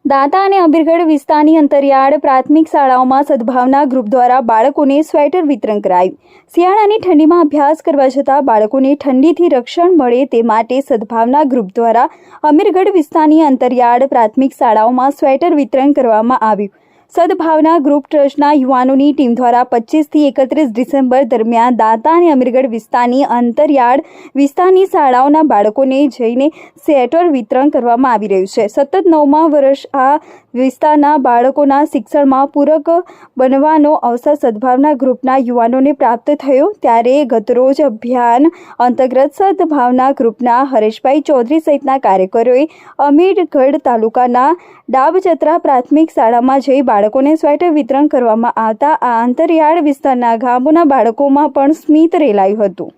દાંતા અને અમીરગઢ વિસ્તારની અંતરિયાળ પ્રાથમિક શાળાઓમાં સદભાવના ગ્રુપ દ્વારા બાળકોને સ્વેટર વિતરણ કરાયું। શિયાળાની ઠંડીમાં અભ્યાસ કરવા જતા બાળકોને ઠંડીથી રક્ષણ મળે તે માટે સદભાવના ગ્રુપ દ્વારા અમીરગઢ વિસ્તારની અંતરિયાળ પ્રાથમિક શાળાઓમાં સ્વેટર વિતરણ કરવામાં આવ્યું। સદભાવના ગ્રુપ ટ્રસ્ટના યુવાનોની ટીમ દ્વારા 25 થી 31 ડિસેમ્બર દરમિયાન દાંતા અને અમીરગઢ વિસ્તારની અંતરિયાળ વિસ્તારની શાળાઓના બાળકોને જઈને સ્વેટર વિતરણ કરવામાં આવી રહ્યું છે। સતત 9મા વર્ષ આ વિસ્તારના બાળકોના શિક્ષણમાં પૂરક બનવાનો અવસર સદભાવના ગ્રુપના યુવાનોને પ્રાપ્ત થયો, ત્યારે ગતરોજ અભિયાન અંતર્ગત સદભાવના ગ્રુપના હરેશભાઈ ચૌધરી સહિતના કાર્યકરોએ અમીરગઢ તાલુકાના ડાબચત્રા પ્રાથમિક શાળામાં જઈ બાળકોને સ્વેટર વિતરણ કરવામાં આવતા આ અંતરિયાળ વિસ્તારના ગામોના બાળકોમાં પણ સ્મિત રેલાયું હતું।